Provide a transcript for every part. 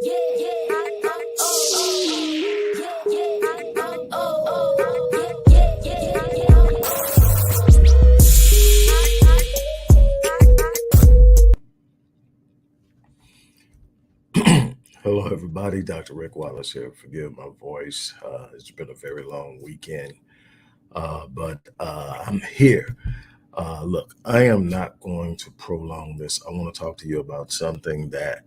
Hello, everybody. Dr. Rick Wallace here. Forgive my voice. It's been a very long weekend, but I'm here. Look, I am not going to prolong this. I want to talk to you about something that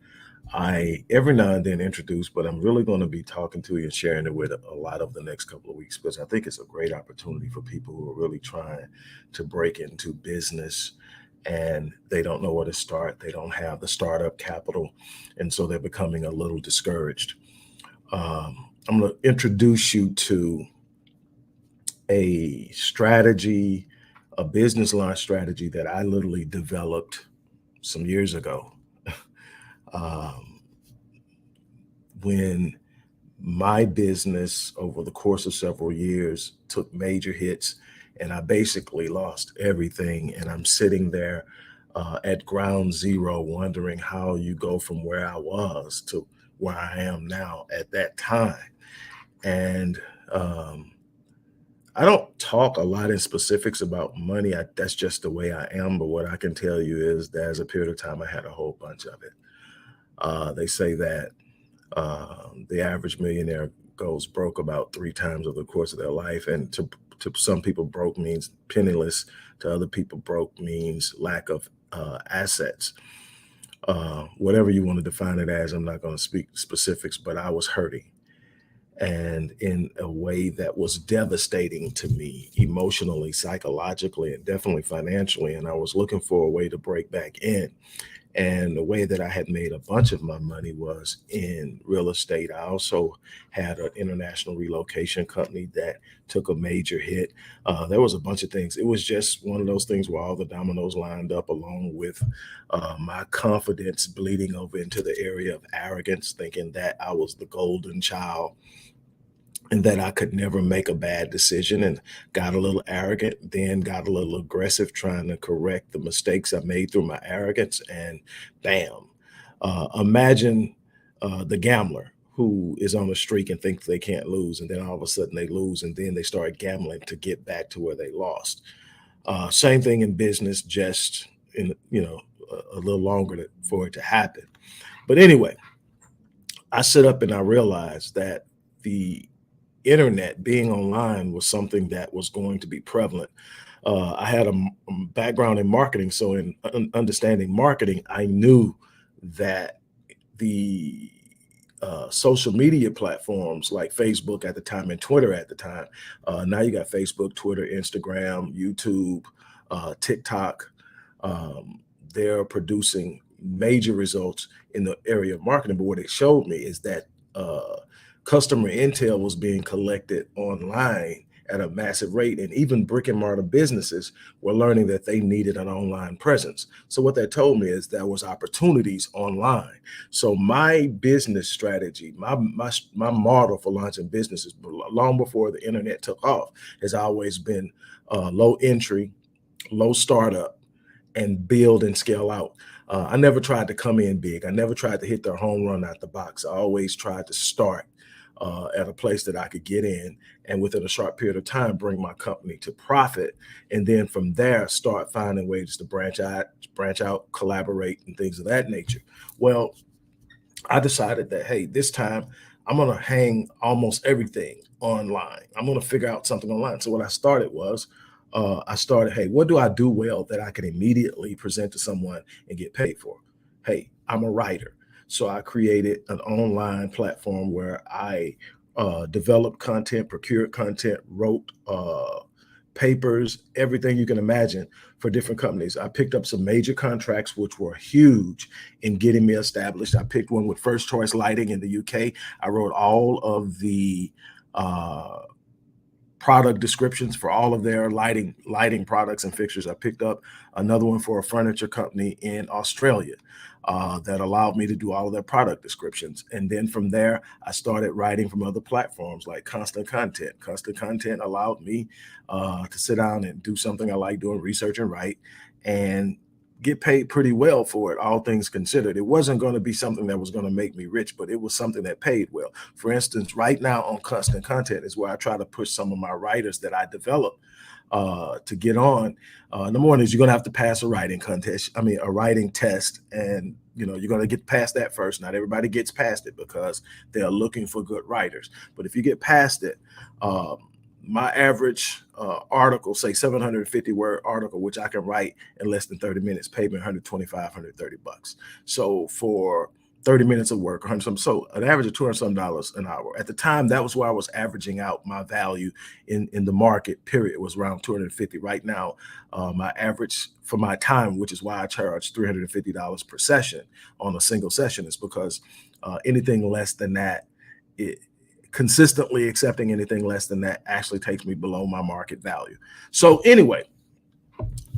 I every now and then introduce, but I'm really going to be talking to you and sharing it with a lot of the next couple of weeks because I think it's a great opportunity for people who are really trying to break into business and they don't know where to start. They don't have the startup capital, and so they're becoming a little discouraged. I'm going to introduce you to a strategy, a business line strategy that I literally developed some years ago. um, when my business over the course of several years took major hits and I basically lost everything. And I'm sitting there at ground zero, wondering how you go from where I was to where I am now at that time. And I don't talk a lot in specifics about money. That's just the way I am. But what I can tell you is there's a period of time I had a whole bunch of it. They say that the average millionaire goes broke about 3 times over the course of their life. And to some people, broke means penniless. To other people, broke means lack of assets. Whatever you want to define it as, I'm not going to speak specifics, but I was hurting. And in a way that was devastating to me emotionally, psychologically, and definitely financially. And I was looking for a way to break back in. And the way that I had made a bunch of my money was in real estate. I also had an international relocation company that took a major hit. There was a bunch of things. It was just one of those things where all the dominoes lined up, along with my confidence bleeding over into the area of arrogance, thinking that I was the golden child and that I could never make a bad decision, and got a little arrogant, then got a little aggressive trying to correct the mistakes I made through my arrogance. And bam, imagine the gambler who is on a streak and thinks they can't lose. And then all of a sudden they lose, and then they start gambling to get back to where they lost. Same thing in business, just in, a little longer for it to happen. But anyway, I sit up and I realized that the internet, being online, was something that was going to be prevalent. I had a background in marketing, so in understanding marketing, I knew that the social media platforms like Facebook at the time and Twitter at the time. Now you got Facebook, Twitter, Instagram, YouTube, TikTok. They're producing major results in the area of marketing. But what it showed me is that customer intel was being collected online at a massive rate. And even brick and mortar businesses were learning that they needed an online presence. So what that told me is there was opportunities online. So my business strategy, my model for launching businesses long before the internet took off has always been low entry, low startup, and build and scale out. I never tried to come in big. I never tried to hit their home run out the box. I always tried to start at a place that I could get in, and within a short period of time, bring my company to profit. And then from there, start finding ways to branch out, collaborate, and things of that nature. Well, I decided that, hey, this time I'm going to hang almost everything online. I'm going to figure out something online. So what I started was, hey, what do I do well that I can immediately present to someone and get paid for? Hey, I'm a writer. So I created an online platform where I developed content, procured content, wrote papers, everything you can imagine for different companies. I picked up some major contracts, which were huge in getting me established. I picked one with First Choice Lighting in the UK. I wrote all of the product descriptions for all of their lighting products and fixtures. I picked up another one for a furniture company in Australia that allowed me to do all of their product descriptions. And then from there, I started writing from other platforms like Constant Content. Constant Content allowed me to sit down and do something I like doing, research and write, and get paid pretty well for it, all things considered. It wasn't going to be something that was going to make me rich, but it was something that paid well. For instance, right now on Constant Content is where I try to push some of my writers that I develop to get on. Number one is you're going to have to pass a writing contest. I mean, a writing test, and you're going to get past that first. Not everybody gets past it because they are looking for good writers. But if you get past it, my average article, say 750 word article, which I can write in less than 30 minutes, paid me 125, 130 bucks. So for 30 minutes of work, 100 some, so an average of 200 some dollars an hour. At the time, that was where I was averaging out my value in the market, period. It was around 250. Right now, my average for my time, which is why I charge $350 per session on a single session, is because anything less than that, consistently accepting anything less than that actually takes me below my market value. So anyway,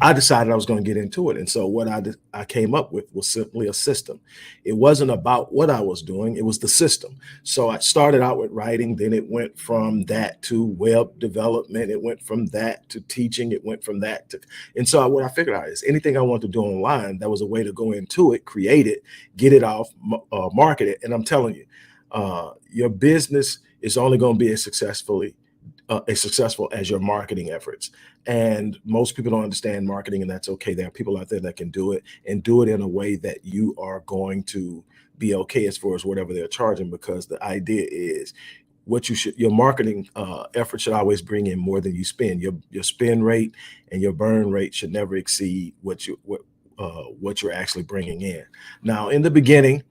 I decided I was going to get into it. And so what I came up with was simply a system. It wasn't about what I was doing. It was the system. So I started out with writing. Then it went from that to web development. It went from that to teaching. It went from that to, and so what I figured out is anything I want to do online, that was a way to go into it, create it, get it off, market it. And I'm telling you, your business is only going to be as successful as your marketing efforts. And most people don't understand marketing, and that's okay. There are people out there that can do it and do it in a way that you are going to be okay as far as whatever they're charging, because the idea is your marketing effort should always bring in more than you spend. Your spend rate and your burn rate should never exceed what you're actually bringing in. Now, in the beginning,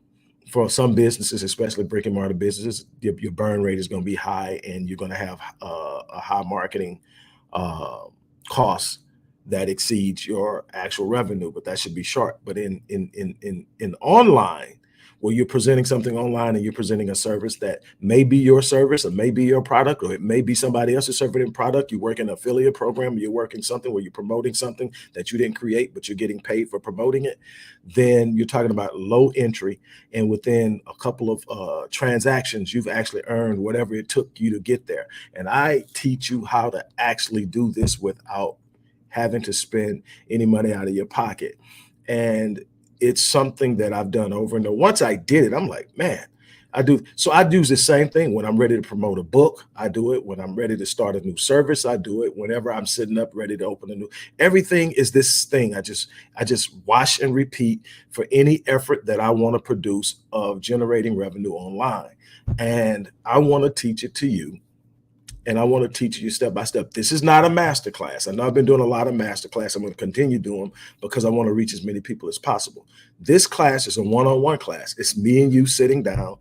for some businesses, especially brick and mortar businesses, your burn rate is going to be high, and you're going to have a high marketing cost that exceeds your actual revenue. But that should be short. But in online, where you're presenting something online and you're presenting a service that may be your service or may be your product, or it may be somebody else's service and product. You work in an affiliate program, you're working something where you're promoting something that you didn't create, but you're getting paid for promoting it. Then you're talking about low entry, and within a couple of transactions, you've actually earned whatever it took you to get there. And I teach you how to actually do this without having to spend any money out of your pocket. And it's something that I've done over and over. Once I did it, I'm like, man, I do. So I do the same thing when I'm ready to promote a book. I do it when I'm ready to start a new service. I do it whenever I'm sitting up ready to open a new. Everything is this thing. I just wash and repeat for any effort that I want to produce of generating revenue online. And I want to teach it to you. And I want to teach you step by step. This is not a master class. I know I've been doing a lot of master class. I'm going to continue doing them because I want to reach as many people as possible. This class is a one-on-one class. It's me and you sitting down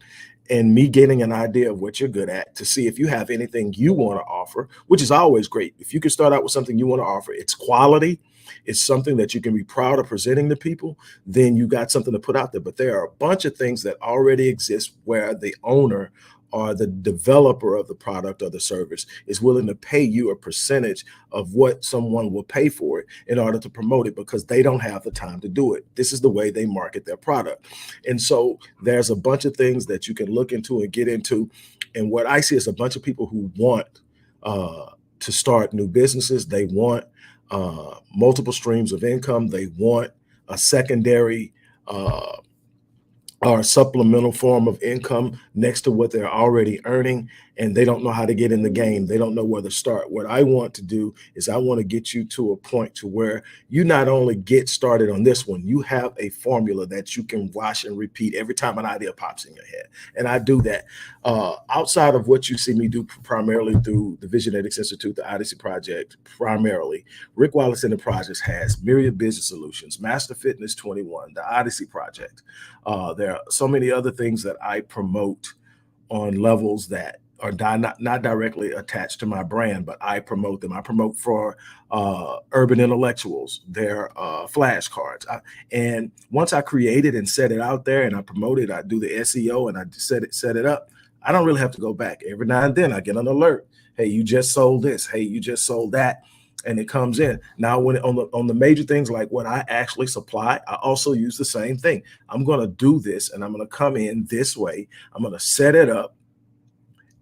and me getting an idea of what you're good at, to see if you have anything you want to offer, which is always great. If you can start out with something you want to offer, it's quality, it's something that you can be proud of presenting to people, then you got something to put out there. But there are a bunch of things that already exist where the owner or the developer of the product or the service is willing to pay you a percentage of what someone will pay for it in order to promote it, because they don't have the time to do it. This is the way they market their product. And so there's a bunch of things that you can look into and get into. And what I see is a bunch of people who want to start new businesses. They want multiple streams of income. They want a secondary or a supplemental form of income next to what they're already earning, and they don't know how to get in the game. They don't know where to start. What I want to do is I want to get you to a point to where you not only get started on this one, you have a formula that you can wash and repeat every time an idea pops in your head. And I do that outside of what you see me do primarily through the Visionetics Institute, the Odyssey Project, primarily. Rick Wallace Enterprises has Myriad Business Solutions, Master Fitness 21, the Odyssey Project. There are so many other things that I promote on levels that are not directly attached to my brand, but I promote them. I promote for urban intellectuals, their flashcards. And once I create it and set it out there and I promote it, I do the SEO and I set it up. I don't really have to go back. Every now and then I get an alert. Hey, you just sold this. Hey, you just sold that. And it comes in. Now, when on the major things like what I actually supply, I also use the same thing. I'm going to do this and I'm going to come in this way. I'm going to set it up,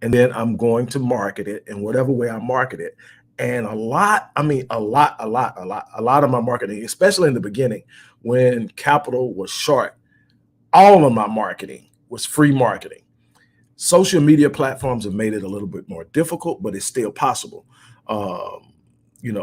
and then I'm going to market it in whatever way I market it. And a lot of my marketing, especially in the beginning, when capital was short, all of my marketing was free marketing. Social media platforms have made it a little bit more difficult, but it's still possible. Um,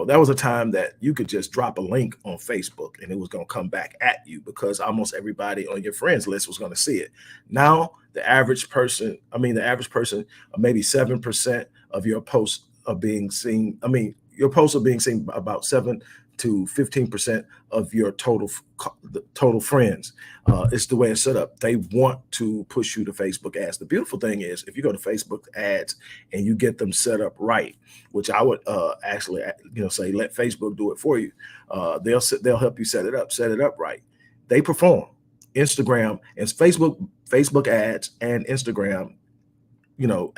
that was a time that you could just drop a link on Facebook and it was going to come back at you because almost everybody on your friends list was going to see it. Now, the average person, maybe 7% of your posts are being seen. Your posts are being seen by about 7 to 15% of your total friends. It's the way it's set up. They want to push you to Facebook ads. The beautiful thing is, if you go to Facebook ads and you get them set up right, which I would actually, say let Facebook do it for you. They'll help you set it up right. They perform. Instagram and Facebook ads and Instagram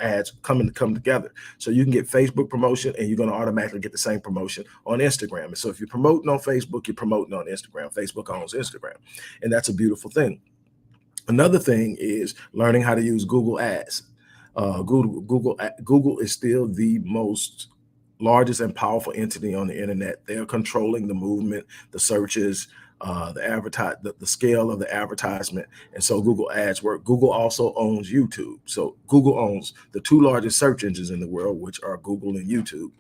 ads come together. So you can get Facebook promotion and you're going to automatically get the same promotion on Instagram. And so if you're promoting on Facebook, you're promoting on Instagram. Facebook owns Instagram. And that's a beautiful thing. Another thing is learning how to use Google Ads. Google is still the most largest and powerful entity on the internet. They're controlling the movement, the searches, the scale of the advertisement, and so Google Ads work. Google also owns YouTube, so Google owns the two largest search engines in the world, which are Google and YouTube.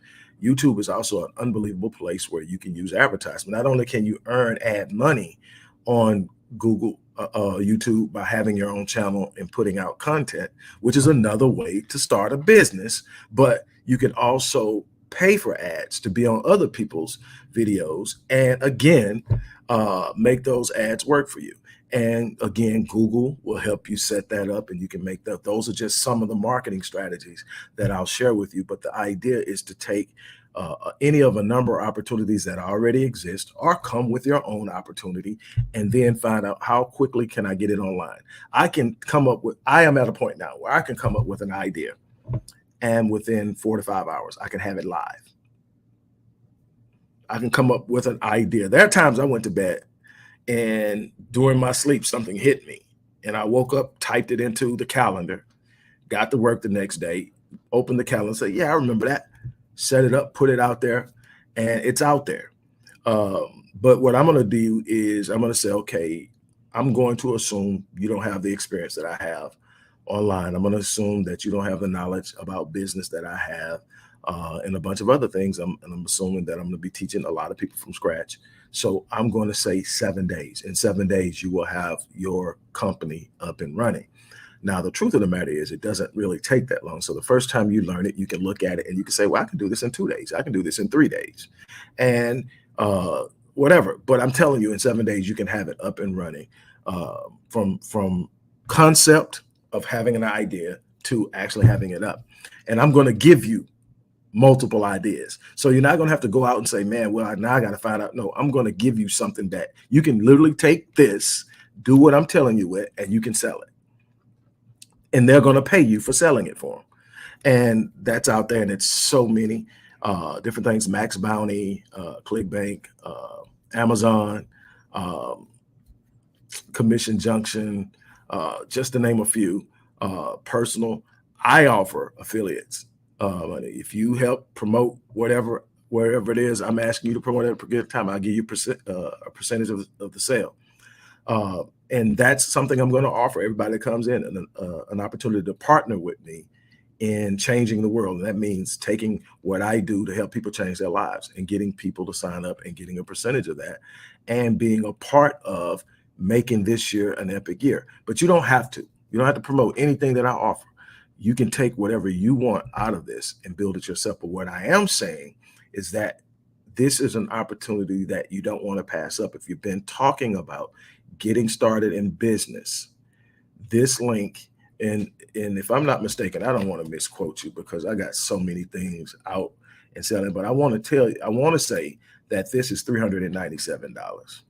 YouTube is also an unbelievable place where you can use advertisement. Not only can you earn ad money on Google, YouTube by having your own channel and putting out content, which is another way to start a business, but you can also pay for ads to be on other people's videos and again make those ads work for you. And again, Google will help you set that up and you can make that. Those are just some of the marketing strategies that I'll share with you. But the idea is to take any of a number of opportunities that already exist or come with your own opportunity and then find out how quickly can I get it online. I am at a point now where I can come up with an idea and within 4 to 5 hours, I can have it live. I can come up with an idea. There are times I went to bed and during my sleep, something hit me and I woke up, typed it into the calendar, got to work the next day, opened the calendar, say, yeah, I remember that, set it up, put it out there, and it's out there. But what I'm going to do is I'm going to say, okay, I'm going to assume you don't have the experience that I have online. I'm going to assume that you don't have the knowledge about business that I have and a bunch of other things. I'm assuming that I'm going to be teaching a lot of people from scratch. So I'm going to say 7 days. In 7 days, you will have your company up and running. Now, the truth of the matter is it doesn't really take that long. So the first time you learn it, you can look at it and you can say, well, I can do this in 2 days. I can do this in 3 days and whatever. But I'm telling you, in 7 days, you can have it up and running from concept of having an idea to actually having it up. And I'm going to give you multiple ideas. So you're not going to have to go out and say, man, well, now I got to find out. No, I'm going to give you something that you can literally take this, do what I'm telling you with, and you can sell it. And they're going to pay you for selling it for them. And that's out there. And it's so many different things, Max Bounty, ClickBank, Amazon, Commission Junction, just to name a few. Personal, I offer affiliates. If you help promote wherever it is, I'm asking you to promote at a particular time, I'll give you a percentage of the sale. And that's something I'm going to offer everybody that comes in, and an opportunity to partner with me in changing the world. And that means taking what I do to help people change their lives and getting people to sign up and getting a percentage of that and being a part of making this year an epic year. But you don't have to. You don't have to promote anything that I offer. You can take whatever you want out of this and build it yourself. But what I am saying is that this is an opportunity that you don't want to pass up. If you've been talking about getting started in business, this link, and if I'm not mistaken, I don't want to misquote you because I got so many things out and selling, but I want to say that this is $397.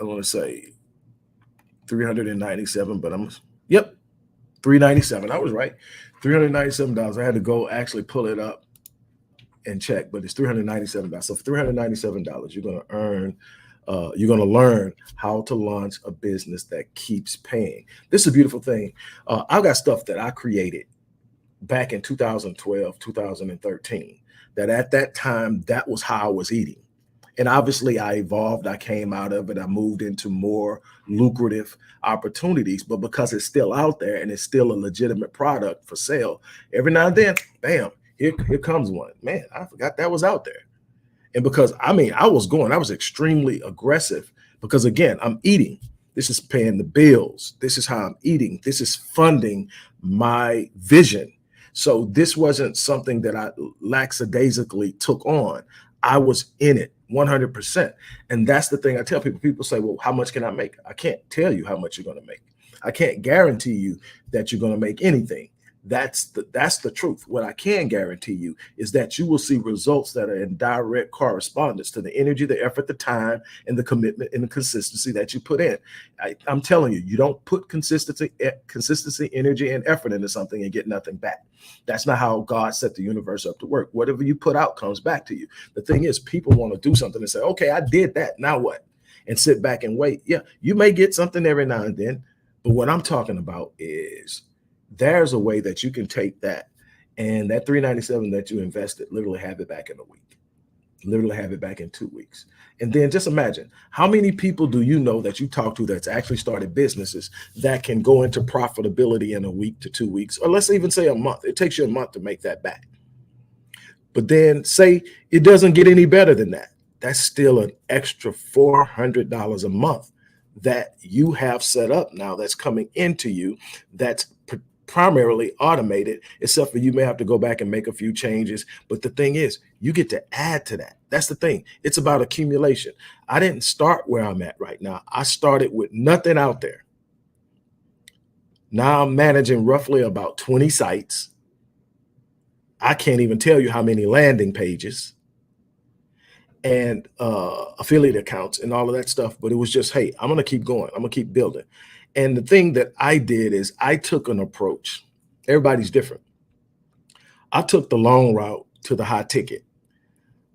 I want to say 397, but yep, 397. I was right. $397. I had to go actually pull it up and check, but it's $397. So for $397, you're going to earn, you're going to learn how to launch a business that keeps paying. This is a beautiful thing. I've got stuff that I created back in 2012, 2013, that at that time, that was how I was eating. And obviously I evolved, I came out of it, I moved into more lucrative opportunities, but because it's still out there and it's still a legitimate product for sale, every now and then, bam, here comes one. Man, I forgot that was out there. And because I was extremely aggressive because again, I'm eating. This is paying the bills. This is how I'm eating. This is funding my vision. So this wasn't something that I lackadaisically took on. I was in it 100%. And that's the thing I tell people. People say, well, how much can I make? I can't tell you how much you're going to make. I can't guarantee you that you're going to make anything. That's the truth. What I can guarantee you is that you will see results that are in direct correspondence to the energy, the effort, the time, and the commitment and the consistency that you put in. I'm telling you, you don't put consistency, energy, and effort into something and get nothing back. That's not how God set the universe up to work. Whatever you put out comes back to you. The thing is, people want to do something and say, okay, I did that. Now what? And sit back and wait. Yeah, you may get something every now and then, but what I'm talking about is there's a way that you can take that and that 397 that you invested, literally have it back in a week, literally have it back in 2 weeks. And then just imagine how many people do you know that you talk to that's actually started businesses that can go into profitability in a week to 2 weeks, or let's even say a month. It takes you a month to make that back. But then say it doesn't get any better than that. That's still an extra $400 a month that you have set up now that's coming into you, that's primarily automated, except for you may have to go back and make a few changes. But the thing is, you get to add to that. That's the thing. It's about accumulation. I didn't start where I'm at right now. I started with nothing out there. Now I'm managing roughly about 20 sites. I can't even tell you how many landing pages and affiliate accounts and all of that stuff. But it was just, hey, I'm going to keep going. I'm going to keep building. And the thing that I did is I took an approach. Everybody's different. I took the long route to the high ticket.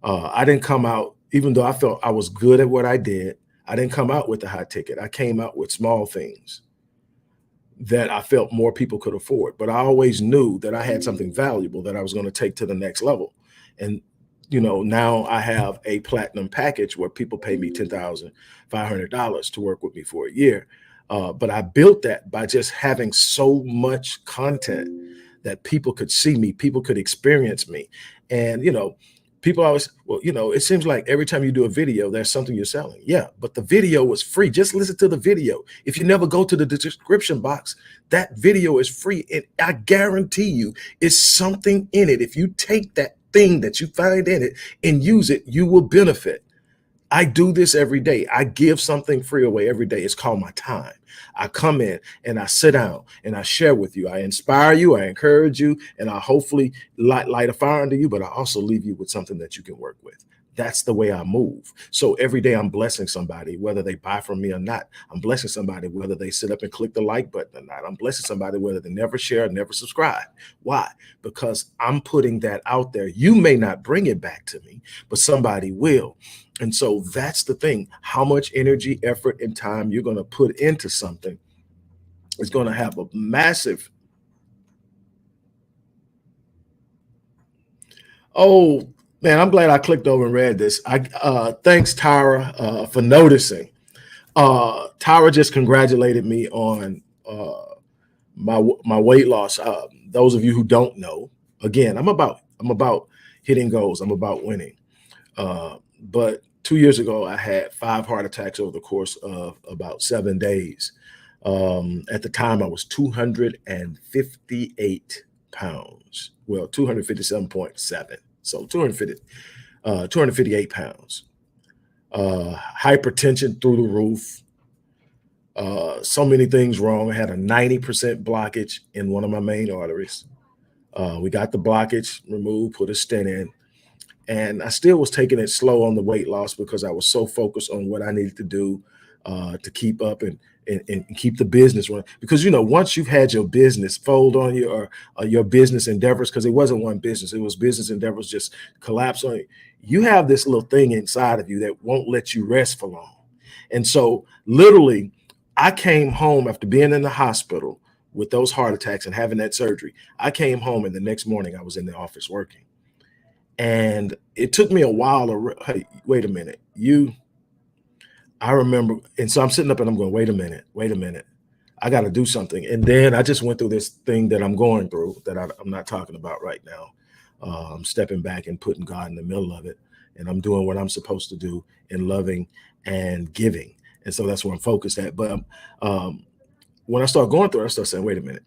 I didn't come out, even though I felt I was good at what I did, I didn't come out with the high ticket. I came out with small things that I felt more people could afford. But I always knew that I had something valuable that I was going to take to the next level. And now I have a platinum package where people pay me $10,500 to work with me for a year. But I built that by just having so much content that people could see me, people could experience me. And, people always, well, it seems like every time you do a video, there's something you're selling. Yeah, but the video was free. Just listen to the video. If you never go to the description box, that video is free. And I guarantee you it's something in it. If you take that thing that you find in it and use it, you will benefit. I do this every day. I give something free away every day. It's called my time. I come in and I sit down and I share with you. I inspire you. I encourage you. And I hopefully light a fire under you, but I also leave you with something that you can work with. That's the way I move. So every day I'm blessing somebody, whether they buy from me or not. I'm blessing somebody, whether they sit up and click the like button or not. I'm blessing somebody, whether they never share, never subscribe. Why? Because I'm putting that out there. You may not bring it back to me, but somebody will. And so that's the thing. How much energy, effort, and time you're going to put into something is going to have a massive. Oh, man, I'm glad I clicked over and read this. Thanks, Tyra, for noticing. Tyra just congratulated me on my weight loss. Those of you who don't know, again, I'm about hitting goals. I'm about winning. But 2 years ago, I had 5 heart attacks over the course of about 7 days. At the time, I was 258 pounds. Well, 257.7. So 258 pounds. Hypertension through the roof. So many things wrong. I had a 90% blockage in one of my main arteries. We got the blockage removed, put a stent in. And I still was taking it slow on the weight loss because I was so focused on what I needed to do to keep up and keep the business running. Because, once you've had your business fold on you or your business endeavors, because it wasn't one business, it was business endeavors just collapse on you. You have this little thing inside of you that won't let you rest for long. And so literally, I came home after being in the hospital with those heart attacks and having that surgery. I came home and the next morning I was in the office working. And it took me a while to, hey, wait a minute, I remember, and so I'm sitting up and I'm going, wait a minute, I got to do something. And then I just went through this thing that I'm going through that I'm not talking about right now. I'm stepping back and putting God in the middle of it, and I'm doing what I'm supposed to do in loving and giving. And so that's where I'm focused at. But when I start going through it, I start saying, wait a minute,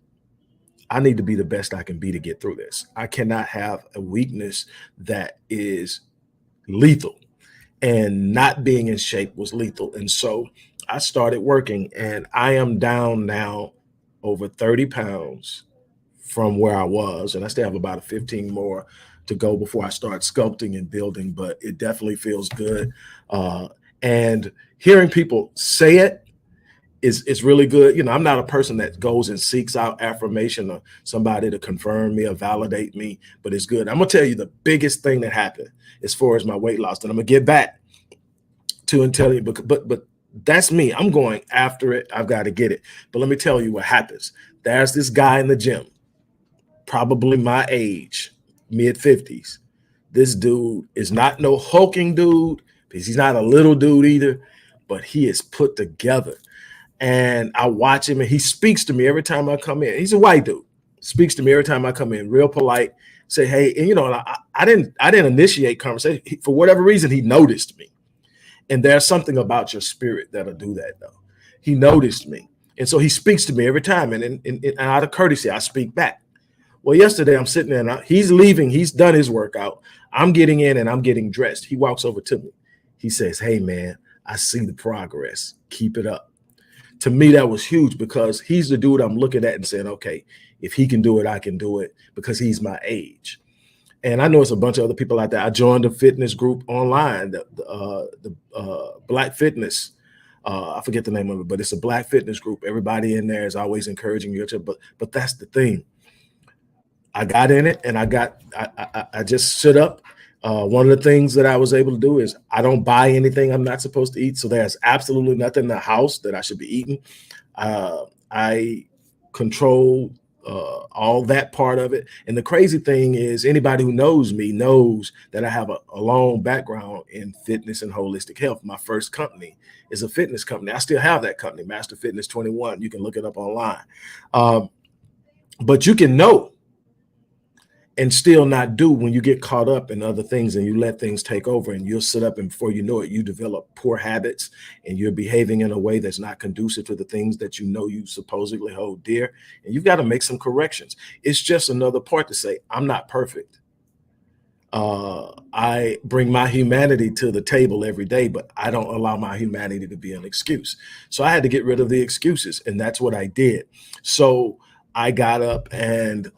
I need to be the best I can be to get through this. I cannot have a weakness that is lethal, and not being in shape was lethal. And so I started working, and I am down now over 30 pounds from where I was. And I still have about a 15 more to go before I start sculpting and building, but it definitely feels good. Uh, and hearing people say it is really good. You know, I'm not a person that goes and seeks out affirmation or somebody to confirm me or validate me, but it's good. I'm gonna tell you the biggest thing that happened as far as my weight loss, and I'm gonna get back to and tell you, but that's me. I'm going after it. I've got to get it. But let me tell you what happens. There's this guy in the gym, probably my age, mid 50s. This dude is not no hulking dude, because he's not a little dude either, but he is put together. And I watch him, and he speaks to me every time I come in. He's a white dude, speaks to me every time I come in, real polite, say, hey, and you know, and I didn't initiate conversation. For whatever reason, he noticed me. And there's something about your spirit that'll do that, though. He noticed me. And so he speaks to me every time. And out of courtesy, I speak back. Well, yesterday I'm sitting there, and he's leaving. He's done his workout. I'm getting in and I'm getting dressed. He walks over to me. He says, hey, man, I see the progress. Keep it up. To me, that was huge, because he's the dude I'm looking at and saying, okay, if he can do it, I can do it, because he's my age. And I know it's a bunch of other people out there. I joined a fitness group online, the Black Fitness. I forget the name of it, but it's a Black fitness group. Everybody in there is always encouraging you. But that's the thing. I got in it, and I just stood up. One of the things that I was able to do is I don't buy anything I'm not supposed to eat. So there's absolutely nothing in the house that I should be eating. I control all that part of it. And the crazy thing is, anybody who knows me knows that I have a long background in fitness and holistic health. My first company is a fitness company. I still have that company, Master Fitness 21. You can look it up online. But you can know and still not do when you get caught up in other things and you let things take over, and you'll sit up, and before you know it, you develop poor habits and you're behaving in a way that's not conducive to the things that you know you supposedly hold dear. And you've got to make some corrections. It's just another part to say, I'm not perfect. I bring my humanity to the table every day, but I don't allow my humanity to be an excuse. So I had to get rid of the excuses, and that's what I did. So I got up and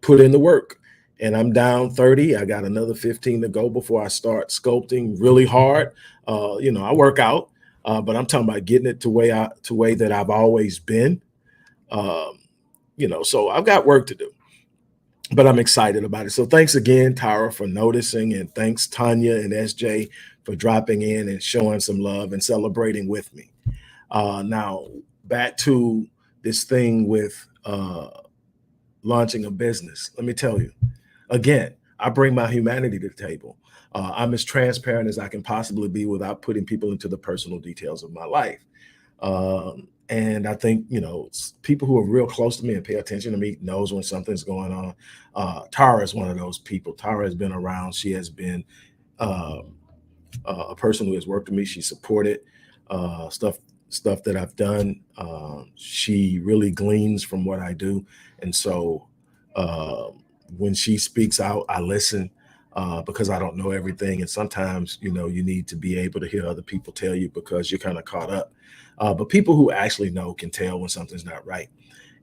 put in the work, and I'm down 30. I got another 15 to go before I start sculpting really hard. You know, I work out, but I'm talking about getting it to way that I've always been. Um, you know, so I've got work to do, but I'm excited about it. So thanks again, Tara, for noticing, and thanks Tanya and SJ for dropping in and showing some love and celebrating with me. Now back to this thing with launching a business. Let me tell you, again, I bring my humanity to the table. I'm as transparent as I can possibly be without putting people into the personal details of my life. And I think, you know, people who are real close to me and pay attention to me knows when something's going on. Tara is one of those people. Tara has been around. She has been um, a person who has worked with me. She supported stuff that I've done. She really gleans from what I do, and so uh, when she speaks out, I listen, because I don't know everything, and sometimes, you know, you need to be able to hear other people tell you because you're kind of caught up. But people who actually know can tell when something's not right.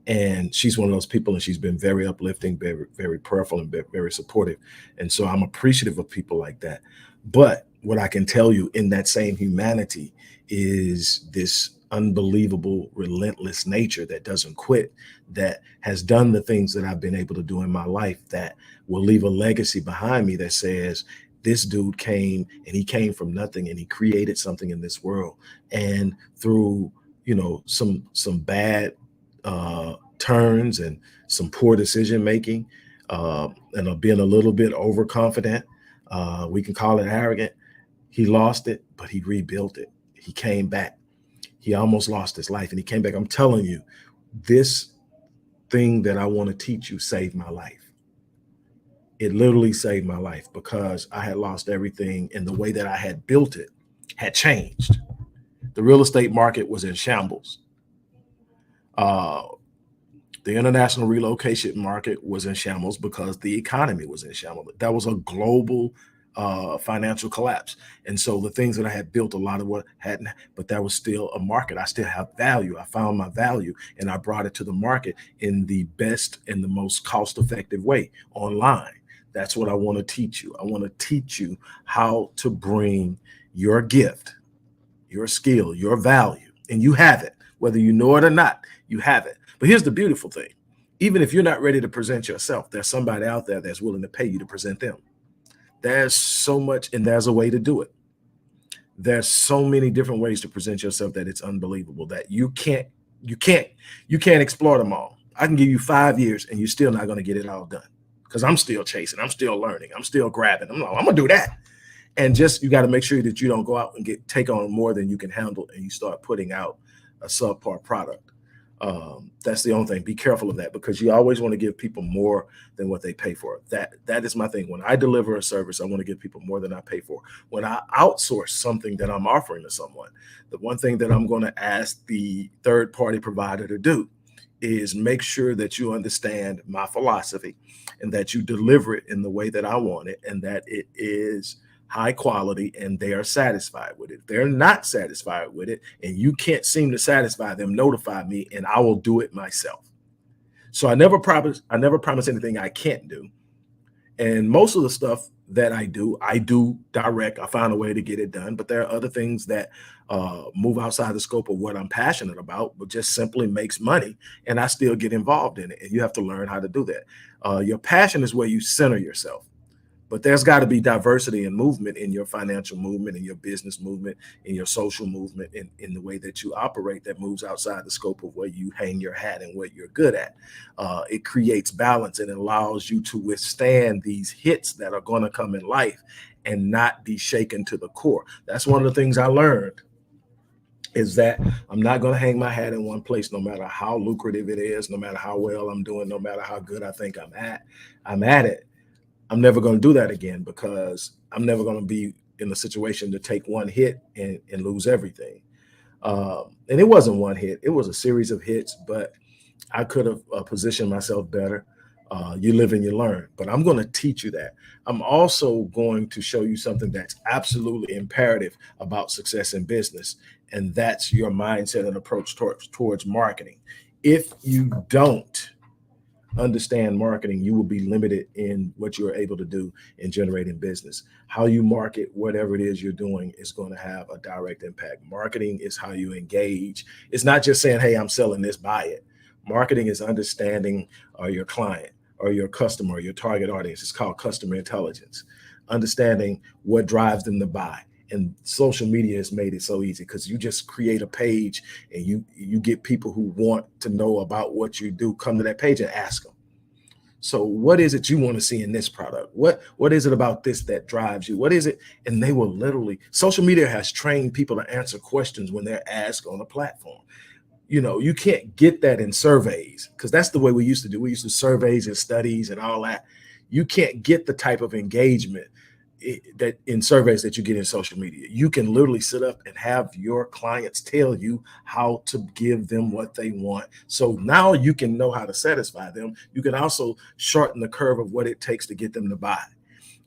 And she's one of those people, and she's been very uplifting, very, very prayerful, and very supportive. And so I'm appreciative of people like that. But what I can tell you in that same humanity is this unbelievable, relentless nature that doesn't quit, that has done the things that I've been able to do in my life, that will leave a legacy behind me that says, this dude came, and he came from nothing, and he created something in this world. And through, you know, some bad turns and some poor decision making, and being a little bit overconfident. We can call it arrogant. He lost it, but he rebuilt it. He came back. He almost lost his life and he came back. I'm telling you, this thing that I want to teach you saved my life. It literally saved my life because I had lost everything and the way that I had built it had changed. The real estate market was in shambles. Uh, the international relocation market was in shambles because the economy was in shambles. That was a global financial collapse. And so the things that I had built, a lot of what hadn't, but that was still a market. I still have value. I found my value and I brought it to the market in the best and the most cost effective way online. That's what I want to teach you. I want to teach you how to bring your gift, your skill, your value, and you have it, whether you know it or not, you have it. But here's the beautiful thing. Even if you're not ready to present yourself, there's somebody out there that's willing to pay you to present them. There's so much, and there's a way to do it. There's so many different ways to present yourself that it's unbelievable that you can't explore them all. I can give you 5 years and you're still not going to get it all done because I'm still chasing, I'm still learning, I'm still grabbing. I'm like, I'm gonna do that. And just you got to make sure that you don't go out and take on more than you can handle and you start putting out a subpar product. That's the only thing. Be careful of that because you always want to give people more than what they pay for. That is my thing. When I deliver a service, I want to give people more than I pay for. When I outsource something that I'm offering to someone, the one thing that I'm going to ask the third party provider to do is make sure that you understand my philosophy and that you deliver it in the way that I want it and that it is high quality and they are satisfied with it. If they're not satisfied with it and you can't seem to satisfy them, notify me and I will do it myself. So I never promise anything I can't do. And most of the stuff that I do direct. I find a way to get it done. But there are other things that move outside the scope of what I'm passionate about, but just simply makes money. And I still get involved in it. And you have to learn how to do that. Your passion is where you center yourself. But there's got to be diversity and movement in your financial movement, in your business movement, in your social movement, in the way that you operate that moves outside the scope of where you hang your hat and what you're good at. It creates balance and allows you to withstand these hits that are going to come in life and not be shaken to the core. That's one of the things I learned is that I'm not going to hang my hat in one place, no matter how lucrative it is, no matter how well I'm doing, no matter how good I think I'm at it. I'm never going to do that again because I'm never going to be in a situation to take one hit and lose everything. And it wasn't one hit. It was a series of hits, but I could have positioned myself better. You live and you learn, but I'm going to teach you that. I'm also going to show you something that's absolutely imperative about success in business, and that's your mindset and approach towards marketing. If you don't understand marketing, you will be limited in what you're able to do in generating business. How you market whatever it is you're doing is going to have a direct impact. Marketing is how you engage. It's not just saying, hey, I'm selling this, buy it. Marketing is understanding your client or your customer or your target audience. It's called customer intelligence, understanding what drives them to buy. And social media has made it so easy because you just create a page and you get people who want to know about what you do come to that page and ask them. So what is it you want to see in this product? What is it about this that drives you? What is it? And they will literally, social media has trained people to answer questions when they're asked on a platform. You know, you can't get that in surveys because that's the way we used to do. We used to surveys and studies and all that. You can't get the type of engagement that in surveys that you get in social media. You can literally sit up and have your clients tell you how to give them what they want. So now you can know how to satisfy them. You can also shorten the curve of what it takes to get them to buy.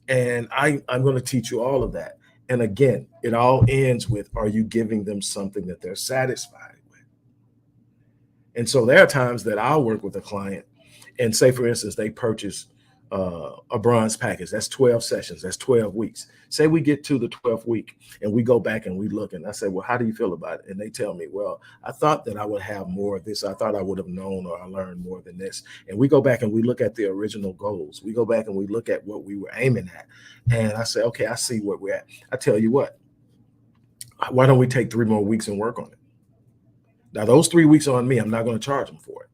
And I'm going to teach you all of that. And again, it all ends with, are you giving them something that they're satisfied with? And so there are times that I'll work with a client and say, for instance, they purchase a bronze package. That's 12 sessions. That's 12 weeks. Say we get to the 12th week and we go back and we look and I say, well, how do you feel about it? And they tell me, well, I thought that I would have more of this. I thought I would have known or I learned more than this. And we go back and we look at the original goals. We go back and we look at what we were aiming at. And I say, okay, I see where we're at. I tell you what, why don't we take 3 more weeks and work on it? Now, those 3 weeks on me, I'm not going to charge them for it.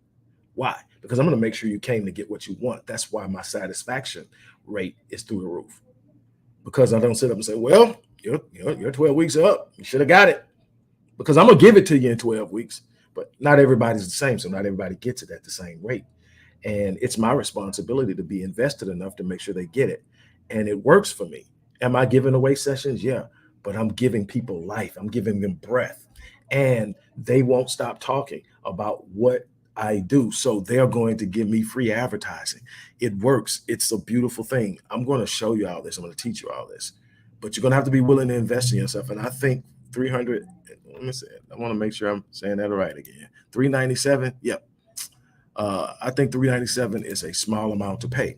Why? Because I'm going to make sure you came to get what you want. That's why my satisfaction rate is through the roof. Because I don't sit up and say, well, your 12 weeks are up. You should have got it. Because I'm going to give it to you in 12 weeks. But not everybody's the same. So not everybody gets it at the same rate. And it's my responsibility to be invested enough to make sure they get it. And it works for me. Am I giving away sessions? Yeah. But I'm giving people life. I'm giving them breath. And they won't stop talking about what I do. So they're going to give me free advertising. It works. It's a beautiful thing. I'm going to show you all this. I'm going to teach you all this. But you're going to have to be willing to invest in yourself. And I think 300, let me say it. I want to make sure I'm saying that right again. 397. Yep. I think 397 is a small amount to pay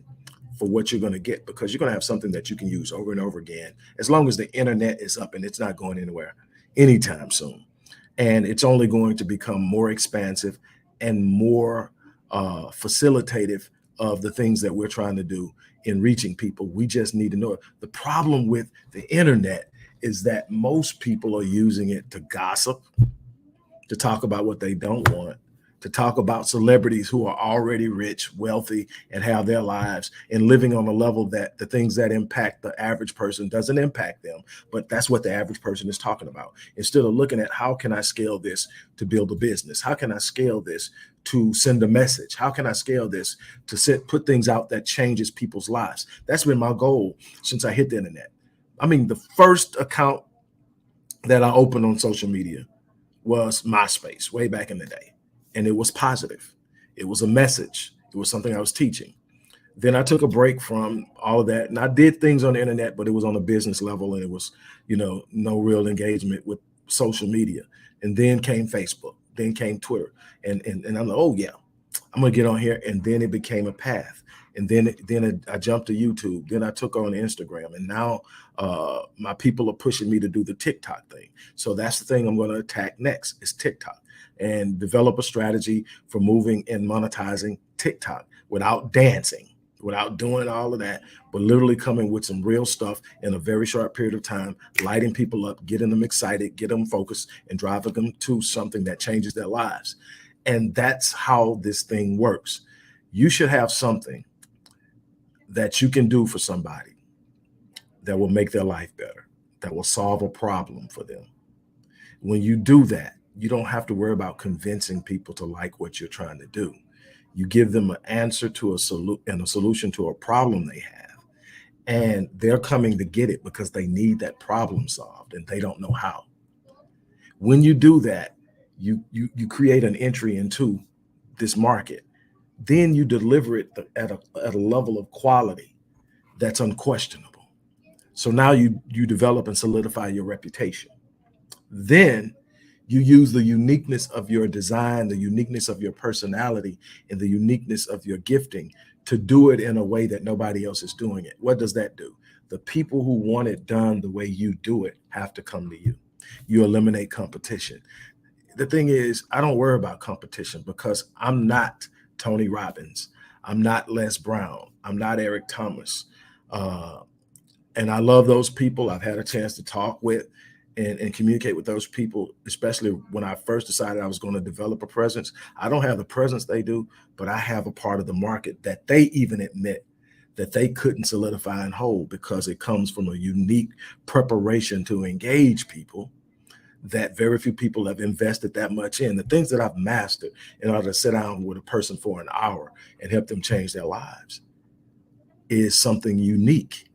for what you're going to get, because you're going to have something that you can use over and over again, as long as the internet is up, and it's not going anywhere anytime soon. And it's only going to become more expansive and more facilitative of the things that we're trying to do in reaching people. We just need to know it. The problem with the internet is that most people are using it to gossip, to talk about what they don't want, to talk about celebrities who are already rich, wealthy, and have their lives and living on a level that the things that impact the average person doesn't impact them. But that's what the average person is talking about. Instead of looking at, how can I scale this to build a business? How can I scale this to send a message? How can I scale this to put things out that changes people's lives? That's been my goal since I hit the internet. I mean, the first account that I opened on social media was MySpace way back in the day. And it was positive. It was a message. It was something I was teaching. Then I took a break from all of that, and I did things on the internet, but it was on a business level, and it was, no real engagement with social media. And then came Facebook, then came Twitter, and I'm like, oh yeah, I'm gonna get on here. And then it became a path. And then I jumped to YouTube. Then I took on Instagram, and now my people are pushing me to do the TikTok thing. So that's the thing I'm going to attack next, is TikTok, and develop a strategy for moving and monetizing TikTok without dancing, without doing all of that, but literally coming with some real stuff in a very short period of time, lighting people up, getting them excited, get them focused, and driving them to something that changes their lives. And that's how this thing works. You should have something that you can do for somebody that will make their life better, that will solve a problem for them. When you do that, you don't have to worry about convincing people to like what you're trying to do. You give them an answer to a solution to a problem they have, and they're coming to get it because they need that problem solved and they don't know how. When you do that, you create an entry into this market. Then you deliver it at a level of quality that's unquestionable. So now you develop and solidify your reputation. Then you use the uniqueness of your design, the uniqueness of your personality, and the uniqueness of your gifting to do it in a way that nobody else is doing it. What does that do? The people who want it done the way you do it have to come to you. You eliminate competition. The thing is, I don't worry about competition because I'm not Tony Robbins. I'm not Les Brown. I'm not Eric Thomas. And I love those people. I've had a chance to talk with and communicate with those people, especially when I first decided I was going to develop a presence. I don't have the presence they do, but I have a part of the market that they even admit that they couldn't solidify and hold, because it comes from a unique preparation to engage people that very few people have invested that much in. The things that I've mastered in order to sit down with a person for an hour and help them change their lives is something unique.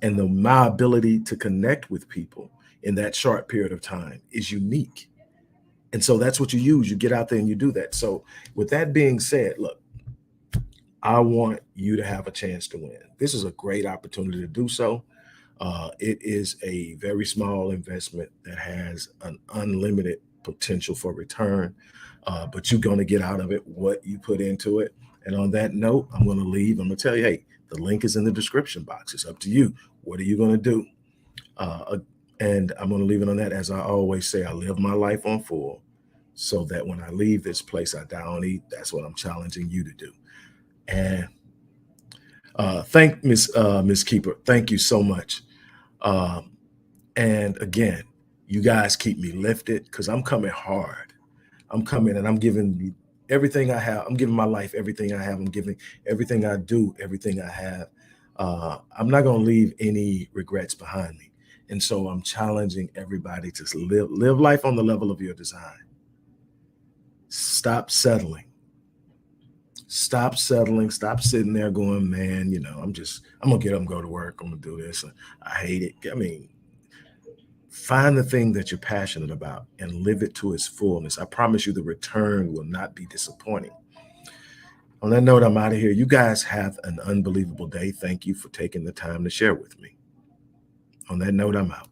And my ability to connect with people in that short period of time is unique. And so that's what you use. You get out there and you do that. So with that being said, look, I want you to have a chance to win. This is a great opportunity to do so. It is a very small investment that has an unlimited potential for return, but you're going to get out of it what you put into it. And on that note, I'm going to leave. I'm going to tell you, hey, the link is in the description box. It's up to you. What are you going to do? And I'm going to leave it on that. As I always say, I live my life on full so that when I leave this place, I die on eat. That's what I'm challenging you to do. And thank Miss Keeper. Thank you so much. And again, you guys keep me lifted because I'm coming hard. I'm coming and I'm giving everything I have. I'm giving my life everything I have. I'm giving everything I do, everything I have. I'm not going to leave any regrets behind me. And so I'm challenging everybody to live life on the level of your design. Stop settling. Stop settling. Stop sitting there going, man, I'm gonna get up and go to work. I'm gonna do this. I hate it. I mean, find the thing that you're passionate about and live it to its fullness. I promise you the return will not be disappointing. On that note, I'm out of here. You guys have an unbelievable day. Thank you for taking the time to share with me. On that note, I'm out.